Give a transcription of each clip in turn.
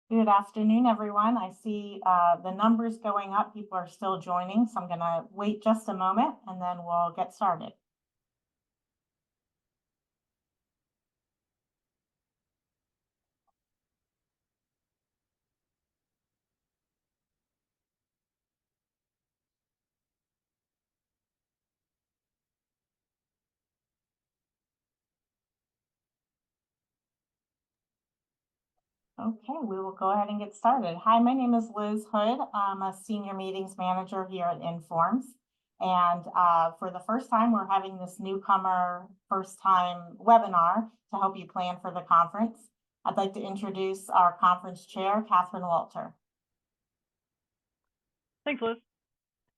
Good afternoon, everyone. I see the numbers going up. People are still joining, so I'm going to wait just a moment and then we'll get started. Okay, we will go ahead and get started. Hi, my name is Liz Hood. I'm a senior meetings manager here at Informs. And for the first time, we're having this newcomer first time webinar to help you plan for the conference. I'd like to introduce our conference chair, Kathryn Walter. Thanks, Liz.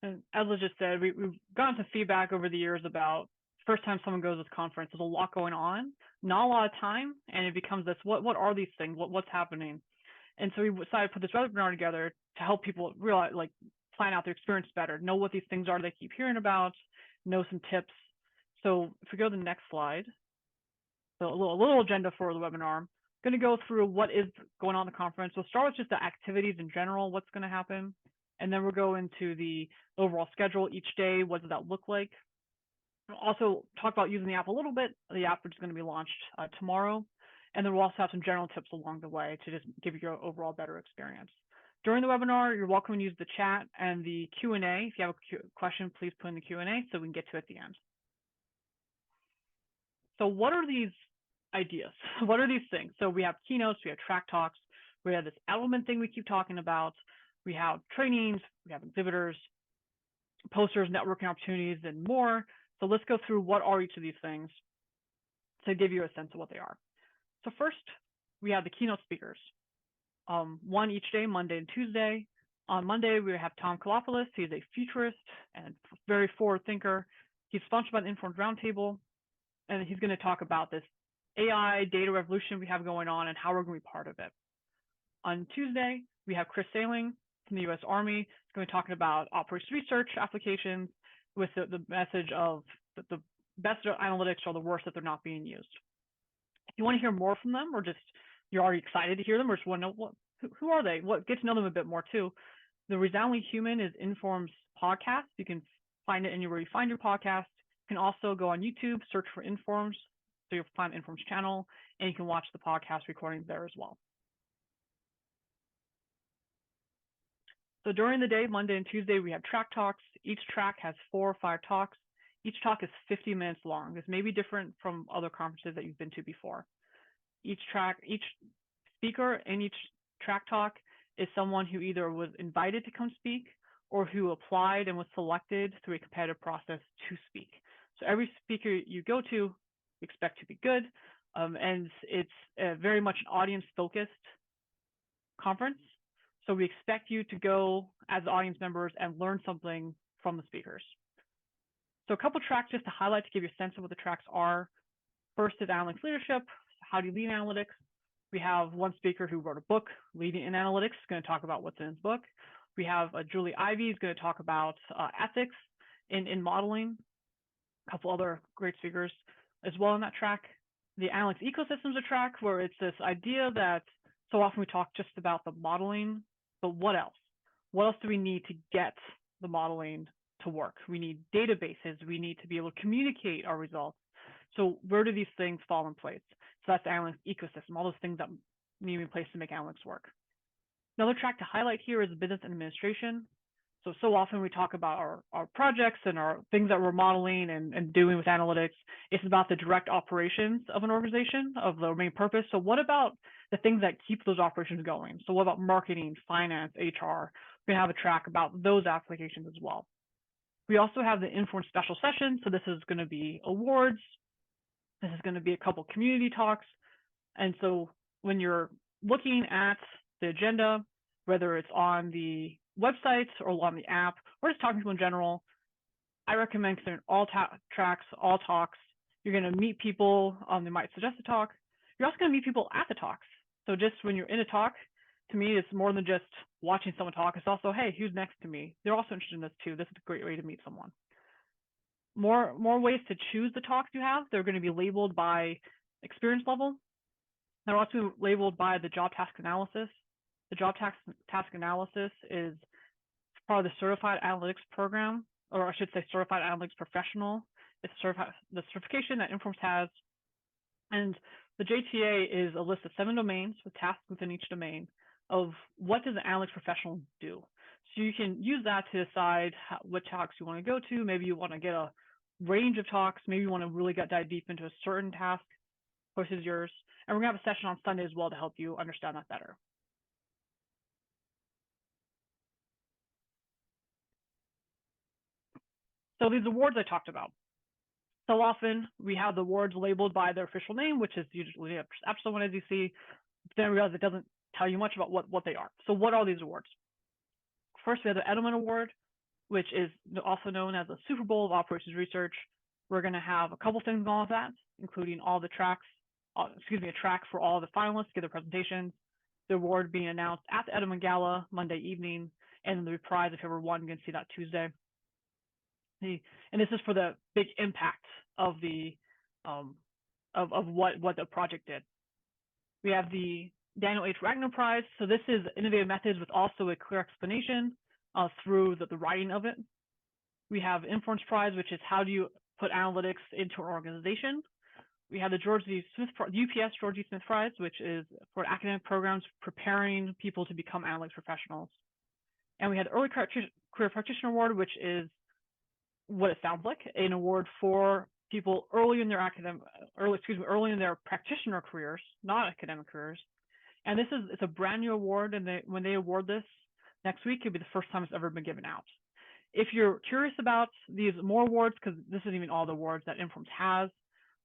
And as Liz just said, we've gotten some feedback over the years about first time someone goes to this conference, there's a lot going on, not a lot of time, and it becomes this, what are these things? What's happening? And so we decided to put this webinar together to help people realize, like, plan out their experience better, know what these things are they keep hearing about, know some tips. So if we go to the next slide, so a little agenda for the webinar. I'm going to go through what is going on in the conference. We'll start with just the activities in general, what's going to happen, and then we'll go into the overall schedule each day. What does that look like? We'll also talk about using the app a little bit. The app is going to be launched tomorrow, and then we'll also have some general tips along the way to just give you an overall better experience. During the webinar, you're welcome to use the chat and the Q&A. If you have a question, please put in the Q&A so we can get to it at the end. So what are these ideas? What are these things? So we have keynotes, we have track talks, we have this element thing we keep talking about, we have trainings, we have exhibitors, posters, networking opportunities, and more. So let's go through what are each of these things to give you a sense of what they are. So first, we have the keynote speakers. One each day, Monday and Tuesday. On Monday, we have Tom Kalopoulos. He's a futurist and very forward thinker. He's sponsored by the Informed Roundtable, and he's going to talk about this AI data revolution we have going on and how we're going to be part of it. On Tuesday, we have Chris Sailing from the U.S. Army. He's going to be talking about operations research applications with the message of the best analytics are the worst that they're not being used. If you want to hear more from them, or just you're already excited to hear them, or just want to know who are they? Get to know them a bit more too. The Resoundingly Human is Inform's podcast. You can find it anywhere you find your podcast. You can also go on YouTube, search for Informs, so you'll find Inform's channel, and you can watch the podcast recordings there as well. So during the day, Monday and Tuesday, we have track talks. Each track has 4 or 5 talks. Each talk is 50 minutes long. This may be different from other conferences that you've been to before. Each speaker in each track talk is someone who either was invited to come speak or who applied and was selected through a competitive process to speak. So every speaker you go to, expect to be good, and it's very much an audience-focused conference. So we expect you to go as audience members and learn something from the speakers. So a couple tracks just to highlight to give you a sense of what the tracks are. First is analytics leadership. How do you lead analytics? We have one speaker who wrote a book, Leading in Analytics, going to talk about what's in his book. We have Julie Ivey, who's going to talk about ethics in modeling. A couple other great speakers as well in that track. The analytics ecosystem is a track where it's this idea that so often we talk just about the modeling, but what else? What else do we need to get the modeling to work? We need databases. We need to be able to communicate our results. So where do these things fall in place? So that's the analytics ecosystem, all those things that need to be in place to make analytics work. Another track to highlight here is business and administration. So often we talk about our projects and our things that we're modeling and doing with analytics. It's about the direct operations of an organization, of the main purpose. So what about the things that keep those operations going? So what about marketing, finance, HR? We're going to have a track about those applications as well. We also have the Informed special session. So this is going to be awards. This is going to be a couple community talks. And so when you're looking at the agenda, whether it's on the websites or on the app, or just talking to people in general, I recommend considering all tracks, all talks. You're going to meet people. They might suggest a talk. You're also going to meet people at the talks. So just when you're in a talk, to me, it's more than just watching someone talk. It's also, hey, who's next to me? They're also interested in this too. This is a great way to meet someone. More ways to choose the talks you have. They're going to be labeled by experience level. They're also labeled by the job task analysis. The job task analysis is part of the Certified Analytics program, or I should say Certified Analytics Professional. It's the certification that Informs has. And the JTA is a list of 7 domains with tasks within each domain of what does an analytics professional do. So you can use that to decide what talks you want to go to. Maybe you want to get a range of talks. Maybe you want to really dive deep into a certain task versus yours. And we're going to have a session on Sunday as well to help you understand that better. So these awards I talked about. So often we have the awards labeled by their official name, which is usually a perceptual one, as you see. But then we realize it doesn't tell you much about what they are. So what are these awards? First, we have the Edelman Award, which is also known as the Super Bowl of Operations Research. We're going to have a couple things on with that, including all the tracks, a track for all the finalists, give their presentations, the award being announced at the Edelman Gala Monday evening, and then the prize, if you ever won, you can see that Tuesday. And this is for the big impact of the of what the project did. We have the Daniel H. Wagner Prize. So this is innovative methods with also a clear explanation through the writing of it. We have Informs Prize, which is how do you put analytics into an organization. We have the UPS George E. Smith Prize, which is for academic programs preparing people to become analytics professionals. And we had the Early Career Practitioner Award, which is what it sounds like, an award for people early in their early in their practitioner careers, not academic careers. And it's a brand new award, and when they award this next week, it'll be the first time it's ever been given out. If you're curious about these more awards, because this isn't even all the awards that Informs has,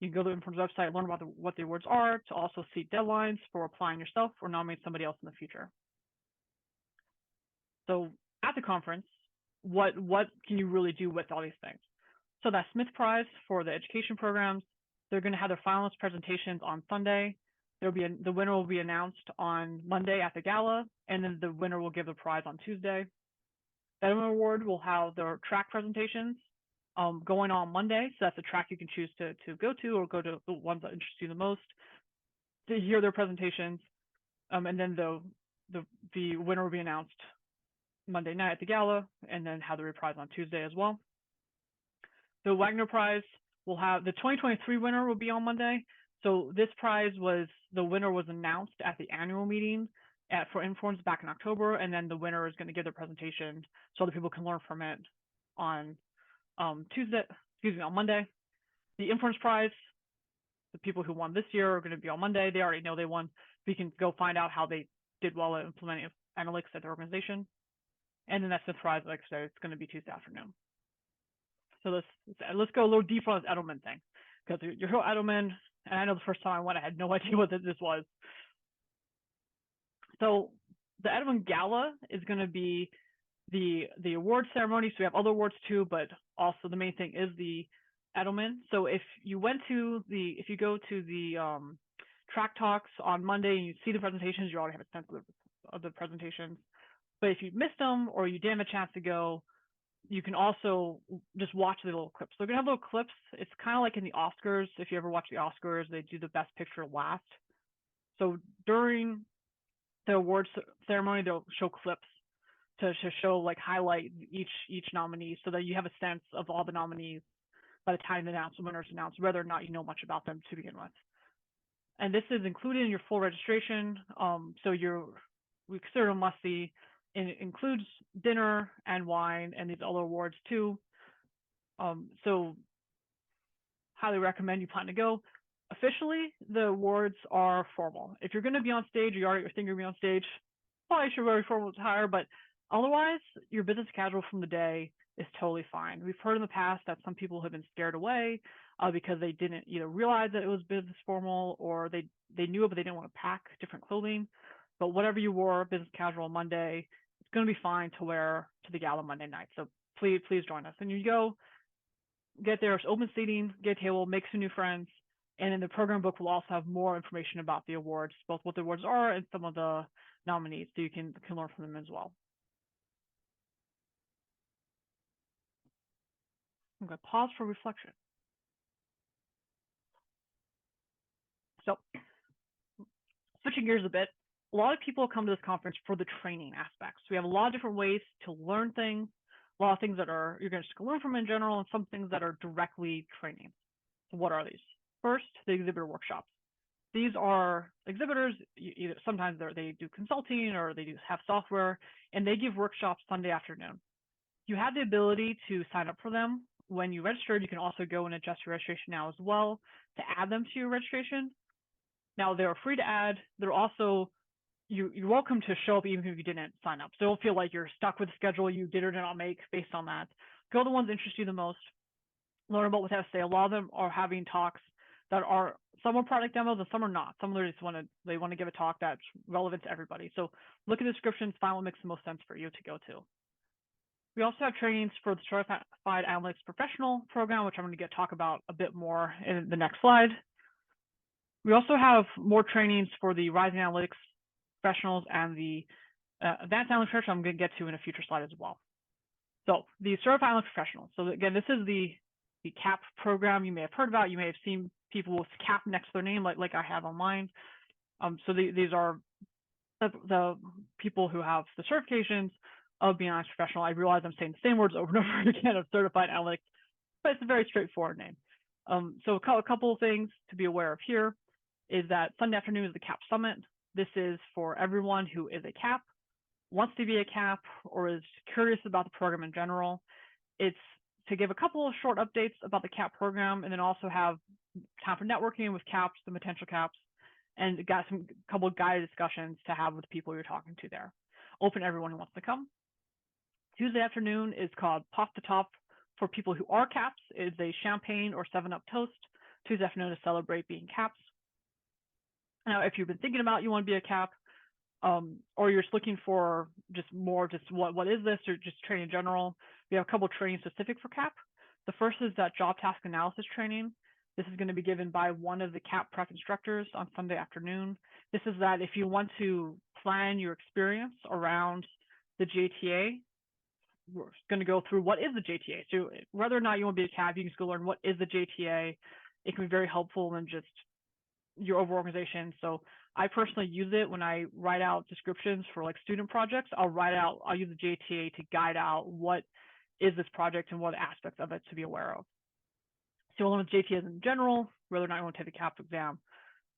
you can go to the Informs website, learn about what the awards are, to also see deadlines for applying yourself or nominate somebody else in the future. So at the conference, what can you really do with all these things? So that Smith Prize for the education programs, they're going to have their finalist presentations on Sunday. The winner will be announced on Monday at the gala, and then the winner will give the prize on Tuesday. The Edelman Award will have their track presentations going on Monday. So that's a track you can choose to go to, or go to the ones that interest you the most to hear their presentations. And then the winner will be announced Monday night at the gala, and then have the reprise on Tuesday as well. The Wagner Prize will have the 2023 winner will be on Monday. So this prize the winner was announced at the annual meeting for Informs back in October, and then the winner is going to give their presentation so other people can learn from it on on Monday. The Informs Prize, the people who won this year are going to be on Monday. They already know they won. We can go find out how they did well at implementing analytics at their organization. And then that's the prize, like I said, it's going to be Tuesday afternoon. So let's go a little deeper on this Edelman thing, because you're here Edelman, and I know the first time I went, I had no idea what this was. So the Edelman Gala is going to be the award ceremony. So we have other awards too, but also the main thing is the Edelman. So if you go to the track talks on Monday and you see the presentations, you already have a sense of the presentations. But if you missed them or you didn't have a chance to go, you can also just watch the little clips. They're going to have little clips. It's kind of like in the Oscars. If you ever watch the Oscars, they do the best picture last. So during the awards ceremony, they'll show clips to highlight each nominee, so that you have a sense of all the nominees by the time the winners announced, whether or not you know much about them to begin with. And this is included in your full registration. So we consider a must-see. And it includes dinner and wine and these other awards too. So highly recommend you plan to go. Officially, the awards are formal. If you're going to be on stage, you already think you're going to be on stage, probably should wear formal attire, but otherwise, your business casual from the day is totally fine. We've heard in the past that some people have been scared away because they didn't either realize that it was business formal, or they knew it, but they didn't want to pack different clothing. But whatever you wore, business casual Monday, it's going to be fine to wear to the gala Monday night. So please join us. And you go, get there, it's open seating, get a table, make some new friends. And in the program book, we'll also have more information about the awards, both what the awards are and some of the nominees, so you can learn from them as well. I'm going to pause for reflection. So switching gears a bit, a lot of people come to this conference for the training aspects. We have a lot of different ways to learn things, a lot of things that are you're going to just learn from in general, and some things that are directly training. So what are these? First, the exhibitor workshops. These are exhibitors, either sometimes they do consulting or they have software, and they give workshops Sunday afternoon. You have the ability to sign up for them. When you registered, you can also go and adjust your registration now as well to add them to your registration. Now, they're free to add. They're also, you're welcome to show up even if you didn't sign up. So don't feel like you're stuck with the schedule you did or did not make based on that. Go to the ones that interest you the most. Learn about what they have to say. A lot of them are having talks that are, some are product demos and some are not. Some just want to give a talk that's relevant to everybody. So look at the descriptions, find what makes the most sense for you to go to. We also have trainings for the Certified Analytics Professional program, which I'm going to talk about a bit more in the next slide. We also have more trainings for the Rising Analytics Professionals and the Advanced Analytics Professionals I'm going to get to in a future slide as well. So the Certified Analytics Professionals. So again, this is the CAP program you may have heard about. You may have seen people with CAP next to their name, like I have on mine. So these are the people who have the certifications of being an analytics professional. I realize I'm saying the same words over and over again of certified analytics, but it's a very straightforward name. So a couple of things to be aware of here is that Sunday afternoon is the CAP Summit. This is for everyone who is a CAP, wants to be a CAP, or is curious about the program in general. It's to give a couple of short updates about the CAP program, and then also have time for networking with CAPs, the potential CAPs, and got a couple of guided discussions to have with the people you're talking to there. Open to everyone who wants to come. Tuesday afternoon is called Pop the Top for people who are CAPs. It's a champagne or 7-Up toast Tuesday afternoon to celebrate being CAPs. Now, if you've been thinking about you want to be a CAP, or you're just looking for what is this, or just training in general, we have a couple of trainings specific for CAP. The first is that job task analysis training. This is going to be given by one of the CAP prep instructors on Sunday afternoon. This is that if you want to plan your experience around the JTA, we're going to go through what is the JTA. So whether or not you want to be a CAP, you can just go learn what is the JTA. It can be very helpful in just your overall organization. So I personally use it when I write out descriptions for like student projects. I'll use the JTA to guide out what is this project and what aspects of it to be aware of. So along with JTAs in general, whether or not you want to take the CAP exam,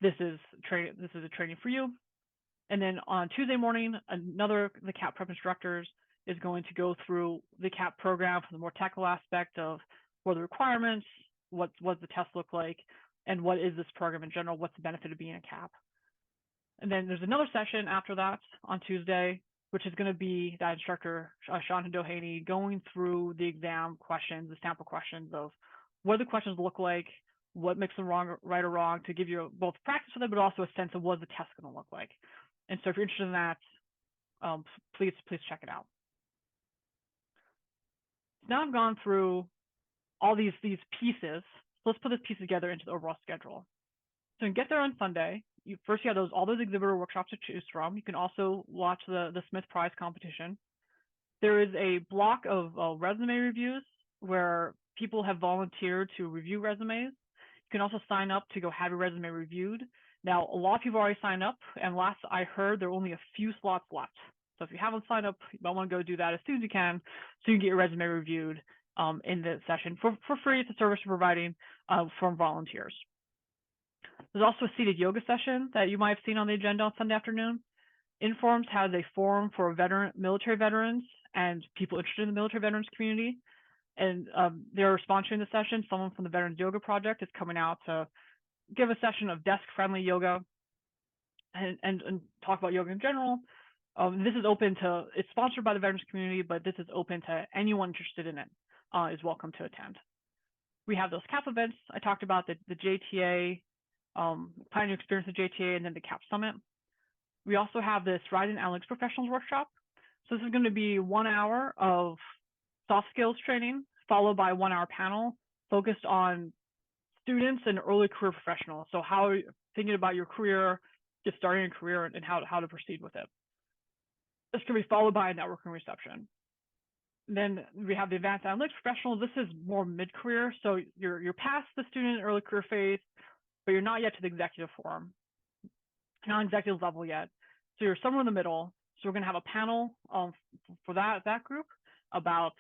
this is a training for you. And then on Tuesday morning, the CAP prep instructors is going to go through the CAP program for the more technical aspect of what are the requirements, what does the test look like, and what is this program in general, what's the benefit of being a CAP. And then there's another session after that on Tuesday, which is going to be that instructor, Sean Doheny, going through the exam questions, the sample questions of what do the questions look like, what makes them right or wrong, to give you both practice with it, but also a sense of what the test going to look like. And so if you're interested in that, please check it out. Now I've gone through all these pieces. So let's put this piece together into the overall schedule. So you can get there on Sunday. You have all those exhibitor workshops to choose from. You can also watch the Smith Prize competition. There is a block of resume reviews where people have volunteered to review resumes. You can also sign up to go have your resume reviewed. Now, a lot of people already signed up, and last I heard, there are only a few slots left. So if you haven't signed up, you might want to go do that as soon as you can, so you can get your resume reviewed in the session for free. It's a service you're providing from volunteers. There's also a seated yoga session that you might have seen on the agenda on Sunday afternoon. Informs has a forum for military veterans and people interested in the military veterans community. And they're sponsoring the session. Someone from the Veterans Yoga Project is coming out to give a session of desk-friendly yoga and talk about yoga in general. This is it's sponsored by the veterans community, but this is open to anyone interested in it is welcome to attend. We have those CAP events. I talked about the JTA, Pioneer Experience of JTA, and then the CAP Summit. We also have this Rising Analytics Professionals workshop. So this is going to be 1 hour of soft skills training, followed by a 1-hour panel focused on students and early career professionals. So how are you thinking about your career, just starting a career, and how to proceed with it. This can be followed by a networking reception. Then we have the Advanced Analytics Professionals. This is more mid-career. So you're past the student and early career phase, but you're not yet to the executive forum. You're not on executive level yet. So you're somewhere in the middle. So we're going to have a panel for that group about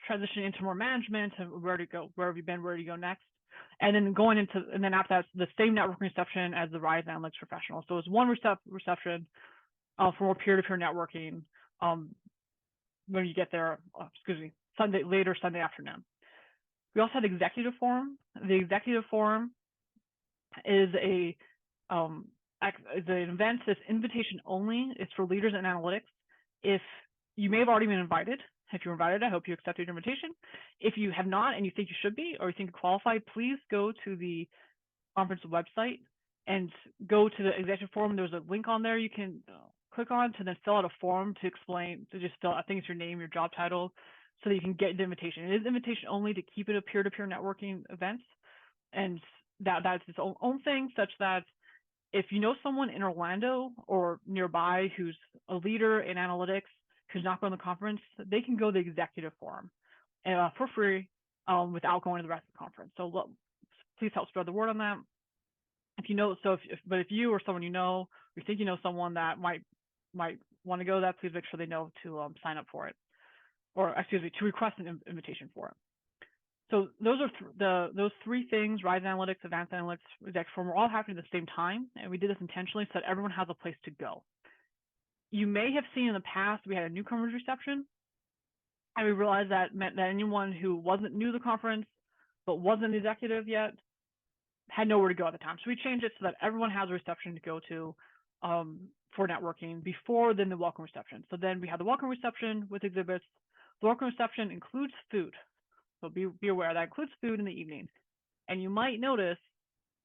transitioning into more management and where to go, where have you been, where do you go next, and then going into, and then after that, the same networking reception as the Rise Analytics Professional. So it's one reception for more peer-to-peer networking when you get there. Later Sunday afternoon. We also had executive forum. The executive forum is an event that's invitation only. It's for leaders in analytics. If you may have already been invited, if you're invited, I hope you accepted your invitation. If you have not and you think you should be, or you think you qualify, please go to the conference website and go to the executive forum. There's a link on there you can click on to then fill out a form to explain, to just fill, I think it's your name, your job title, so that you can get the invitation. It is invitation only to keep it a peer-to-peer networking event. And that's its own thing, such that if you know someone in Orlando or nearby who's a leader in analytics, who's not going to the conference, they can go to the executive forum for free without going to the rest of the conference. So please help spread the word on that. If you know, but if you or someone you know, or you think you know someone that might want to go to that, please make sure they know to sign up for it, or excuse me, to request an invitation for it. So those are those three things: Rise Analytics, Advanced Analytics, Executive Forum, are all happening at the same time, and we did this intentionally so that everyone has a place to go. You may have seen in the past we had a newcomers reception, and we realized that meant that anyone who wasn't new to the conference but wasn't executive yet had nowhere to go at the time. So we changed it so that everyone has a reception to go to for networking before then the welcome reception. So then we have the welcome reception with exhibits. The welcome reception includes food. So be aware that includes food in the evening. And you might notice,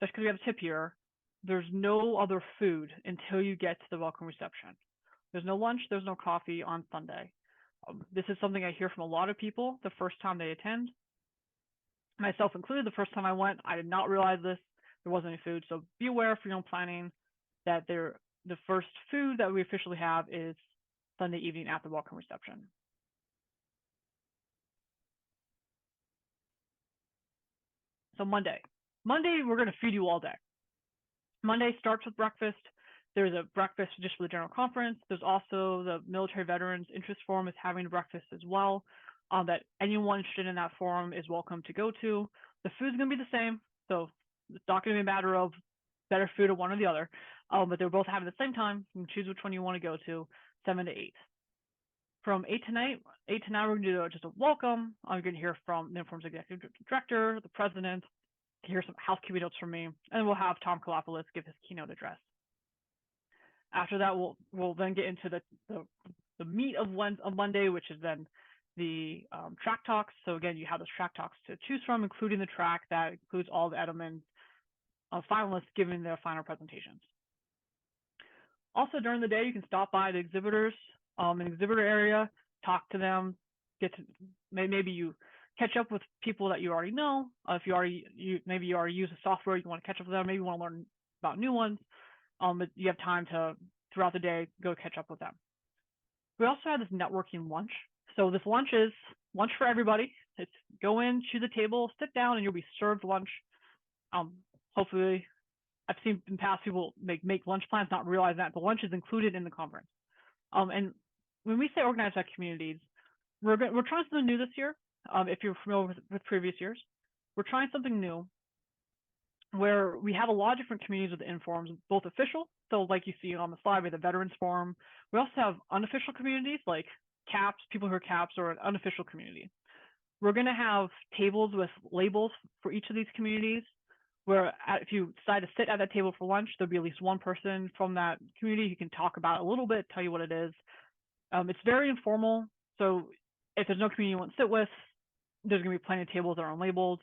just because we have a tip here, there's no other food until you get to the welcome reception. There's no lunch, there's no coffee on Sunday. This is something I hear from a lot of people the first time they attend. Myself included, the first time I went, I did not realize this. There wasn't any food. So be aware for your own planning that the first food that we officially have is Sunday evening at the welcome reception. So Monday, we're going to feed you all day. Monday starts with breakfast. There's a breakfast just for the general conference. There's also the Military Veterans Interest Forum is having a breakfast as well, that anyone interested in that forum is welcome to go to. The food's going to be the same, so it's not going to be a matter of better food or one or the other, but they're both having the same time. You can choose which one you want to go to, 7 to 8. From 8 to 9, we're going to do just a welcome. You're going to hear from the Inform's Executive Director, the President, hear some housekeeping notes from me, and we'll have Tom Kalopoulos give his keynote address. After that, we'll then get into the meat of Monday, which is then the track talks. So again, you have those track talks to choose from, including the track that includes all the Edelman finalists giving their final presentations. Also, during the day, you can stop by the exhibitors in the exhibitor area, talk to them, maybe you catch up with people that you already know. If maybe you already use a software, you want to catch up with them. Maybe you want to learn about new ones. But you have time to, throughout the day, go catch up with them. We also have this networking lunch. So this lunch is lunch for everybody. It's go in, choose a table, sit down, and you'll be served lunch. Hopefully, I've seen in past people make lunch plans, not realize that the lunch is included in the conference. And when we say organize by communities, we're trying something new this year. If you're familiar with previous years, we're trying something new where we have a lot of different communities within forums, both official, so like you see on the slide, we have the Veterans Forum. We also have unofficial communities like CAPS, people who are CAPS, or an unofficial community. We're going to have tables with labels for each of these communities, where if you decide to sit at that table for lunch, there'll be at least one person from that community who can talk about it a little bit, tell you what it is. It's very informal, so if there's no community you want to sit with, there's going to be plenty of tables that are unlabeled.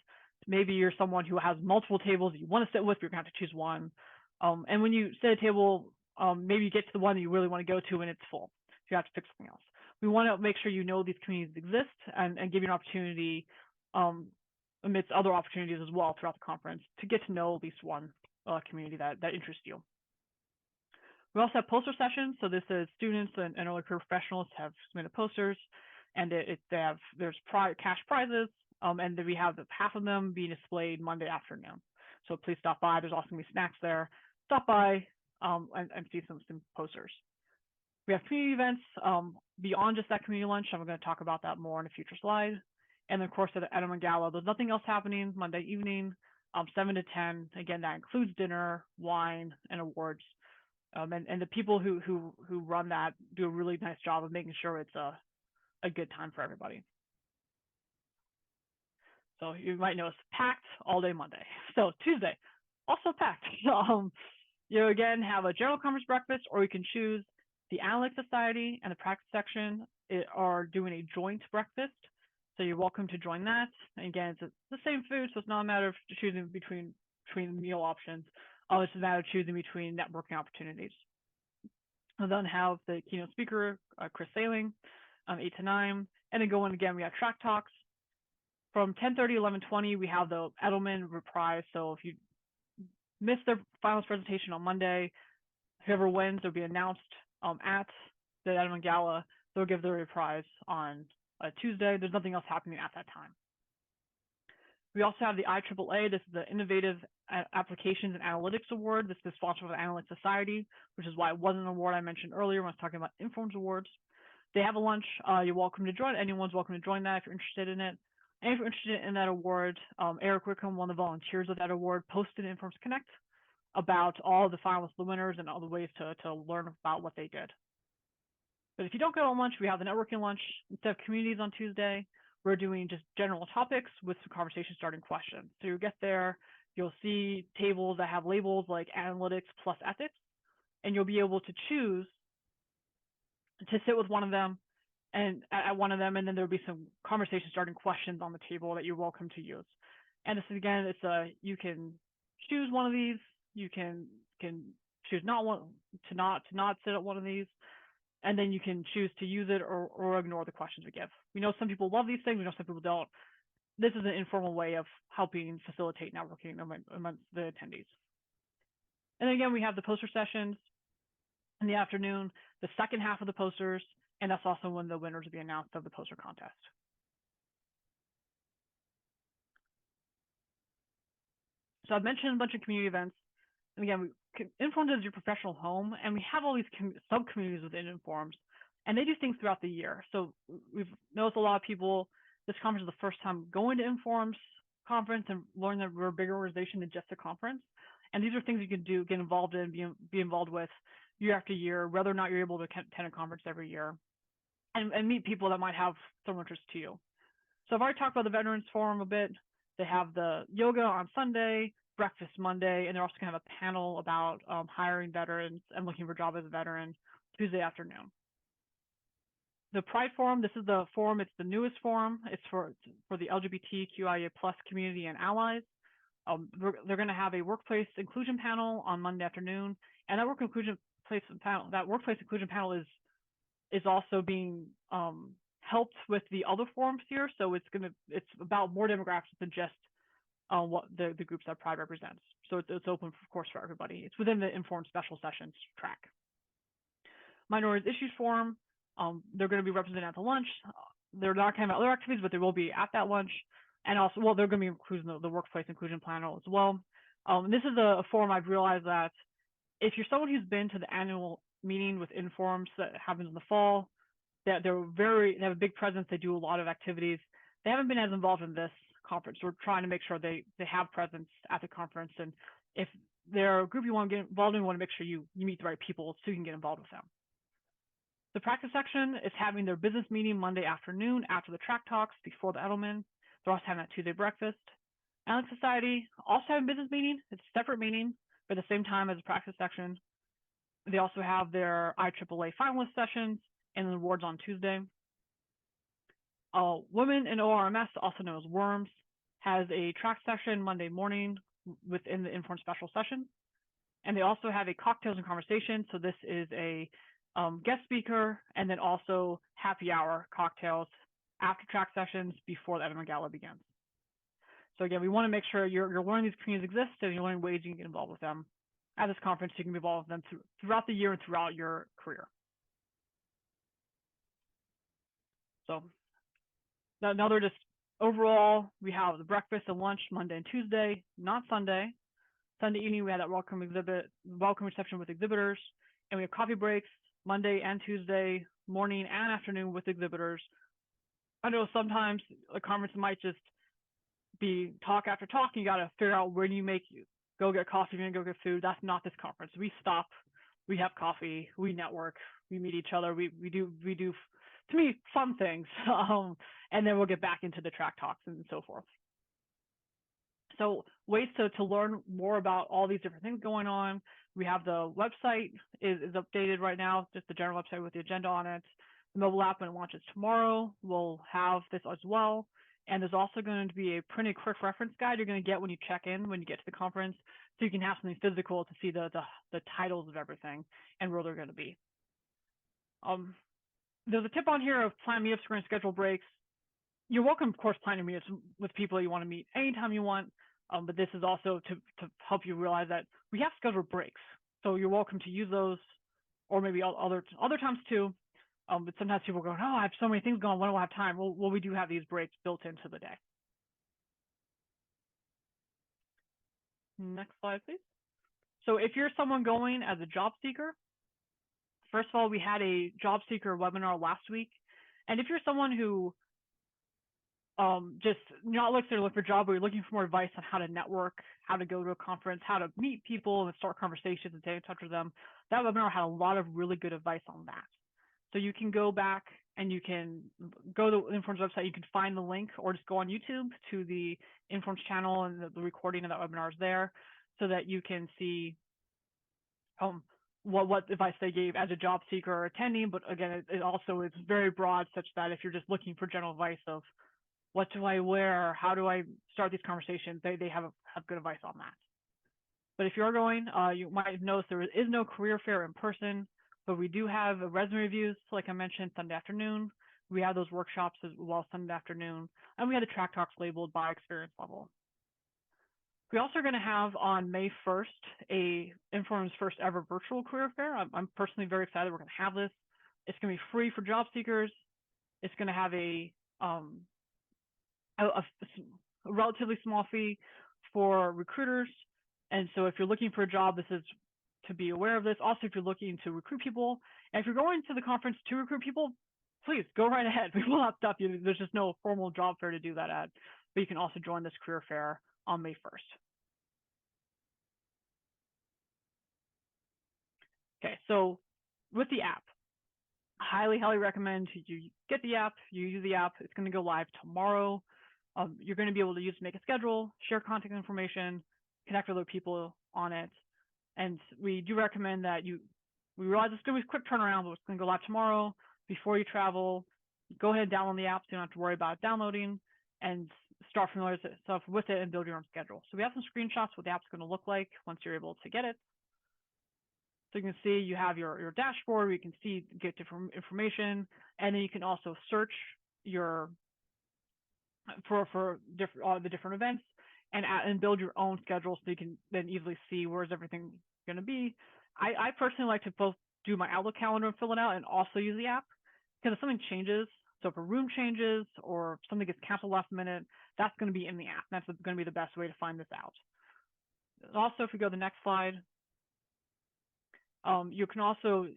Maybe you're someone who has multiple tables you want to sit with, but you're going to have to choose one. And when you sit at a table, maybe you get to the one that you really want to go to and it's full. So you have to pick something else. We want to make sure you know these communities exist and give you an opportunity amidst other opportunities as well throughout the conference to get to know at least one community that interests you. We also have poster sessions. So this is students and early career professionals have submitted posters, and there's cash prizes. And then we have half of them being displayed Monday afternoon. So please stop by. There's also going to be snacks there. Stop by, and see some posters. We have community events beyond just that community lunch. I'm going to talk about that more in a future slide. And then, of course, at the Edelman Gala, there's nothing else happening Monday evening, 7 to 10. Again, that includes dinner, wine, and awards. And the people who run that do a really nice job of making sure it's a good time for everybody. So you might notice packed all day Monday. So Tuesday, also packed. You again have a general conference breakfast, or you can choose the Analytics Society and the practice section are doing a joint breakfast. So you're welcome to join that. And again, it's the same food, so it's not a matter of choosing between meal options. It's a matter of choosing between networking opportunities. We'll then have the keynote speaker, Chris Sailing, 8 to 9. And then going again, we have track talks. From 10:30 to 11:20, we have the Edelman reprise. So if you missed their finals presentation on Monday, whoever wins will be announced at the Edelman Gala. They'll give their reprise on Tuesday. There's nothing else happening at that time. We also have the IAAA. This is the Innovative Applications and Analytics Award. This is sponsored by the Analytics Society, which is why it wasn't an award I mentioned earlier when I was talking about Informs Awards. They have a lunch. You're welcome to join. Anyone's welcome to join that if you're interested in it. And if you're interested in that award, Eric Wickham, one of the volunteers of that award, posted in Informs Connect about all the finalists, the winners, and all the ways to learn about what they did. But if you don't go on lunch, we have the networking lunch. Instead of communities on Tuesday, we're doing just general topics with some conversation starting questions. So you get there, you'll see tables that have labels like analytics plus ethics, and you'll be able to choose to sit with one of them and at one of them, and then there'll be some conversation starting questions on the table that you're welcome to use. And this is, again, you can choose one of these. You can choose not sit at one of these, and then you can choose to use it or ignore the questions we give. We know some people love these things. We know some people don't. This is an informal way of helping facilitate networking amongst the attendees. And then again, we have the poster sessions in the afternoon, the second half of the posters, and that's also when the winners will be announced of the poster contest. So I've mentioned a bunch of community events. And again, Informs is your professional home, and we have all these sub-communities within Informs, and they do things throughout the year. So we've noticed a lot of people, this conference is the first time going to Informs conference and learning that we're a bigger organization than just a conference. And these are things you can do, get involved in, be involved with year after year, whether or not you're able to attend a conference every year, and meet people that might have some interest to you. So I've already talked about the Veterans Forum a bit. They have the yoga on Sunday, breakfast Monday, and they're also going to have a panel about hiring veterans and looking for a job as a veteran Tuesday afternoon. The Pride Forum, this is the forum, it's the newest forum. It's for the LGBTQIA+ community and allies. They're going to have a workplace inclusion panel on Monday afternoon, and that workplace inclusion panel is also being helped with the other forums here. So it's about more demographics than just what the groups that Pride represents. So it's open, of course, for everybody. It's within the Informed Special Sessions track. Minorities Issues Forum, they're going to be represented at the lunch. They're not talking about other activities, but they will be at that lunch. And also, well, they're going to be including the workplace inclusion panel as well. This is a forum I've realized that if you're someone who's been to the annual meeting with Informs that happens in the fall, they have a big presence. They do a lot of activities. They haven't been as involved in this conference. We're trying to make sure they have presence at the conference. And if they're a group you want to get involved in, you want to make sure you meet the right people so you can get involved with them. The practice section is having their business meeting Monday afternoon after the track talks before the Edelman. They're also having that Tuesday breakfast. Analytics Society also have a business meeting. It's a separate meeting, but at the same time as the practice section. They also have their IAAA finalist sessions and the awards on Tuesday. Women in ORMS, also known as WORMS, has a track session Monday morning within the Informed Special Session. And they also have a cocktails and conversation. So this is a guest speaker and then also happy hour cocktails after track sessions before the Edelman Gala begins. So again, we want to make sure you're learning these communities exist and you're learning ways you can get involved with them at this conference. So you can be involved with them throughout the year and throughout your career. So another just overall, we have the breakfast and lunch Monday and Tuesday, not Sunday. Sunday evening, we had that welcome reception with exhibitors, and we have coffee breaks Monday and Tuesday, morning and afternoon with exhibitors. I know sometimes a conference might just be talk after talk, and you got to figure out where do you go get coffee, you're gonna go get food. That's not this conference. We stop, we have coffee, we network, we meet each other, we do, to me, fun things, and then we'll get back into the track talks and so forth. So ways to learn more about all these different things going on. We have the website is updated right now, just the general website with the agenda on it. The mobile app, when it launches tomorrow, will have this as well. And there's also going to be a printed quick reference guide you're going to get when you check in, when you get to the conference, so you can have something physical to see the titles of everything and where they're going to be. There's a tip on here of plan meetups, we're going to schedule breaks. You're welcome, of course, planning meetups with people you want to meet anytime you want, but this is also to help you realize that we have scheduled breaks. So you're welcome to use those, or maybe other times too. But sometimes people go, oh, I have so many things going on, when do I have time? Well, we do have these breaks built into the day. Next slide, please. So if you're someone going as a job seeker, first of all, we had a job seeker webinar last week. And if you're someone who just not looking to look for a job, but you're looking for more advice on how to network, how to go to a conference, how to meet people and start conversations and stay in touch with them, that webinar had a lot of really good advice on that. So you can go back and you can go to the Informs website, you can find the link, or just go on YouTube to the Informs channel, and the recording of that webinar is there, so that you can see what advice they gave as a job seeker or attending. But again, it also is very broad, such that if you're just looking for general advice of what do I wear, how do I start these conversations, they have good advice on that. But if you're going, you might have noticed there is no career fair in person, but we do have resume reviews, like I mentioned, Sunday afternoon. We have those workshops as well Sunday afternoon, and we had the track talks labeled by experience level. We also are going to have on May 1st a Inform's first ever virtual career fair. I'm personally very excited we're going to have this. It's going to be free for job seekers. It's going to have a relatively small fee for recruiters. And so if you're looking for a job, this is to be aware of this. Also, if you're looking to recruit people, and if you're going to the conference to recruit people, please go right ahead. We will not stop you. There's just no formal job fair to do that at, but you can also join this career fair on May 1st. Okay, so with the app, highly recommend you get the app, you use the app. It's going to go live tomorrow. You're going to be able to use to make a schedule, share contact information, connect with other people on it. And we do recommend that we realize it's going to be a quick turnaround, but it's going to go live tomorrow. Before you travel, go ahead and download the app so you don't have to worry about downloading, and start familiarizing yourself with it and build your own schedule. So we have some screenshots what the app's going to look like once you're able to get it. So you can see you have your dashboard where you can get different information, and then you can also search for the different events and build your own schedule, so you can then easily see where's everything going to be. I personally like to both do my Outlook calendar and fill it out, and also use the app, because if something changes, so if a room changes or something gets canceled last minute, that's going to be in the app. That's going to be the best way to find this out. Also, if we go to the next slide, you can also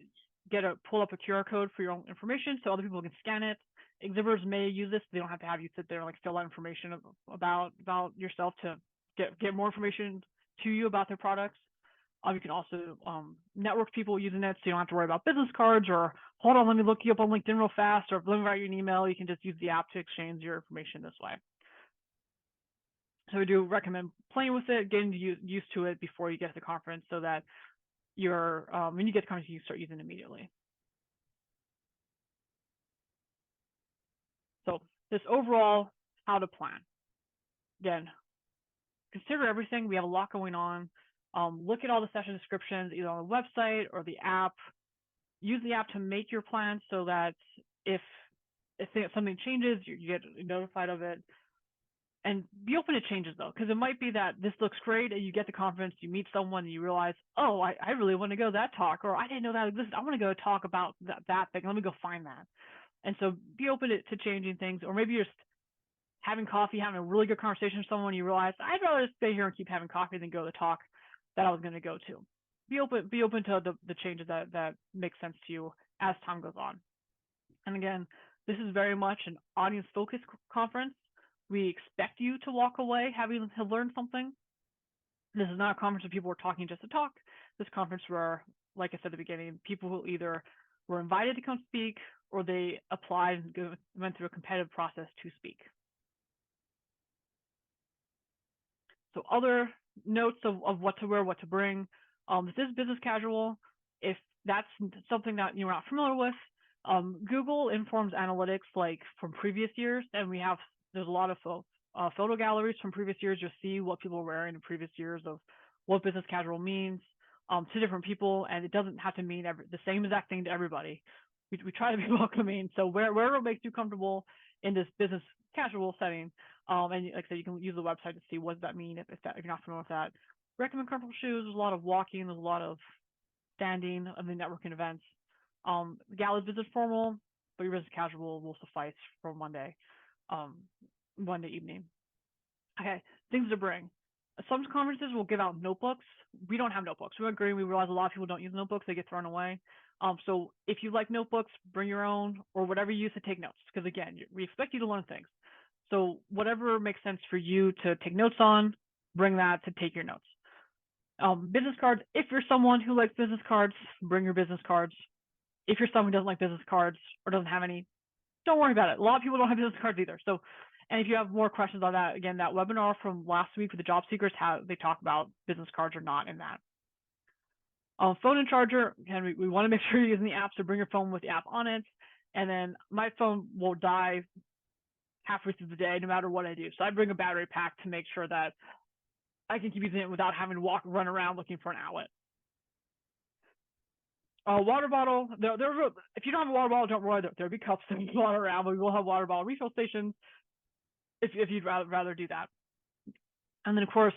pull up a QR code for your own information, so other people can scan it. Exhibitors may use this. They don't have to have you sit there and fill out information about yourself to get more information to you about their products. You can also network people using it, so you don't have to worry about business cards or hold on, let me look you up on LinkedIn real fast, or let me write you an email. You can just use the app to exchange your information this way. So we do recommend playing with it, getting used to it before you get to the conference, so that when you get to the conference, you can start using it immediately. So this overall how to plan. Again, consider everything. We have a lot going on. Look at all the session descriptions, either on the website or the app. Use the app to make your plan, so that if something changes, you get notified of it. And be open to changes, though, because it might be that this looks great, and you get to the conference, you meet someone, and you realize, oh, I really want to go to that talk, or I didn't know that existed. I want to go talk about that thing. Let me go find that. And so be open to changing things, or maybe you're just having coffee, having a really good conversation with someone, you realize, I'd rather stay here and keep having coffee than go to the talk. that I was going to go to. Be open to the changes that make sense to you as time goes on. And again, this is very much an audience-focused conference. We expect you to walk away having learned something. This is not a conference where people are talking just to talk. This conference where, like I said at the beginning, people who either were invited to come speak or they applied and went through a competitive process to speak. So other notes of what to wear, what to bring. This is business casual. If that's something that you're not familiar with, Google informs analytics like from previous years, and there's a lot of photo galleries from previous years. You'll see what people were wearing in previous years of what business casual means to different people, and it doesn't have to mean the same exact thing to everybody. We try to be welcoming, so wherever makes you comfortable in this business casual setting. And like I said, you can use the website to see what does that mean if you're not familiar with that. Recommend comfortable shoes. There's a lot of walking. There's a lot of standing of the networking events. The gala is business formal, but your business casual will suffice for Monday evening. Okay, things to bring. Some conferences will give out notebooks. We don't have notebooks. We agree. We realize a lot of people don't use notebooks. They get thrown away. So if you like notebooks, bring your own or whatever you use to take notes. Because again, we expect you to learn things. So whatever makes sense for you to take notes on, bring that to take your notes. Business cards. If you're someone who likes business cards, bring your business cards. If you're someone who doesn't like business cards or doesn't have any, don't worry about it. A lot of people don't have business cards either. So, and if you have more questions on that, again, that webinar from last week with the job seekers, how they talk about business cards or not in that. Phone and charger, again, we want to make sure you're using the app, so bring your phone with the app on it. And then my phone will die halfway through the day, no matter what I do. So I bring a battery pack to make sure that I can keep using it without having to run around looking for an outlet. Water bottle. If you don't have a water bottle, don't worry. There'll be cups and water around, but we will have water bottle refill stations if you'd rather do that. And then, of course,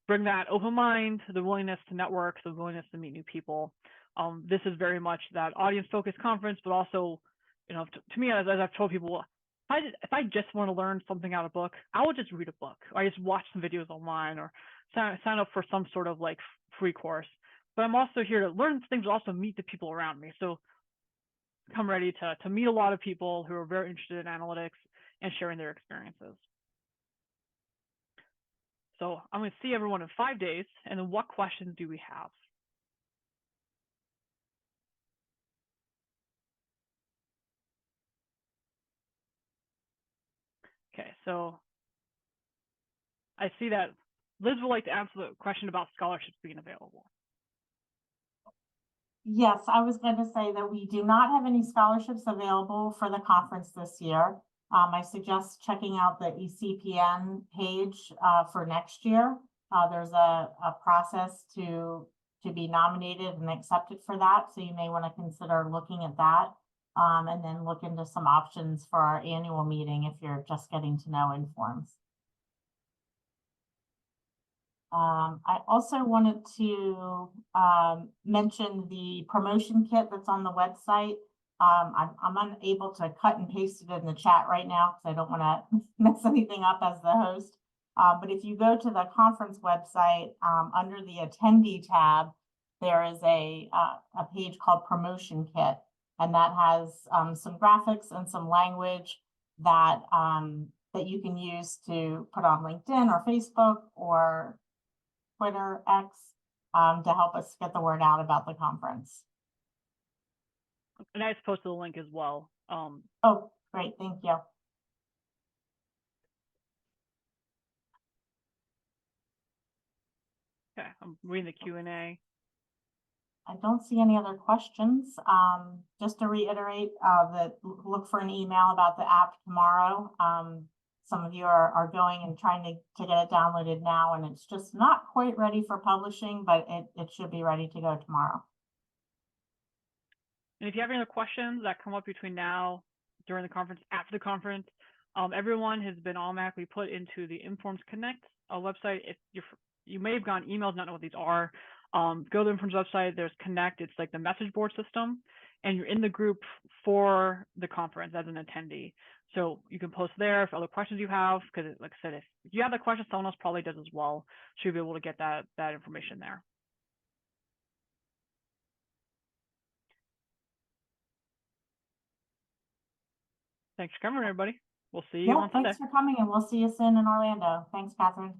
bring that open mind, the willingness to network, the willingness to meet new people. This is very much that audience-focused conference, but also, to me, as I've told people, if I just want to learn something out of a book, I will just read a book. Or I just watch some videos online or sign up for some sort of like free course. But I'm also here to learn things, but also meet the people around me. So come ready to meet a lot of people who are very interested in analytics and sharing their experiences. So I'm going to see everyone in 5 days. And then what questions do we have? Okay, so I see that Liz would like to answer the question about scholarships being available. Yes, I was going to say that we do not have any scholarships available for the conference this year. I suggest checking out the ECPN page for next year. There's a process to be nominated and accepted for that. So you may want to consider looking at that and then look into some options for our annual meeting if you're just getting to know Informs. I also wanted to mention the promotion kit that's on the website. I'm unable to cut and paste it in the chat right now because I don't want to mess anything up as the host. But if you go to the conference website, under the attendee tab, there is a page called promotion kit, and that has some graphics and some language that that you can use to put on LinkedIn or Facebook or Twitter, X, to help us get the word out about the conference. And I just posted the link as well. Oh, great, thank you. Okay, I'm reading the Q&A. I don't see any other questions. Just to reiterate, that look for an email about the app tomorrow. Some of you are going and trying to get it downloaded now, and it's just not quite ready for publishing, but it should be ready to go tomorrow. And if you have any other questions that come up between now, during the conference, after the conference, everyone has been automatically put into the Informs Connect website. If you may have gotten emails, not know what these are. Go to the Informs website. There's Connect. It's like the message board system, and you're in the group for the conference as an attendee. So you can post there for other questions you have, because like I said, if you have that question, someone else probably does as well. So you'll be able to get that information there. Thanks for coming, everybody. We'll see you Yeah, on Sunday. thanks for coming, and we'll see you soon in Orlando. Thanks, Kathryn.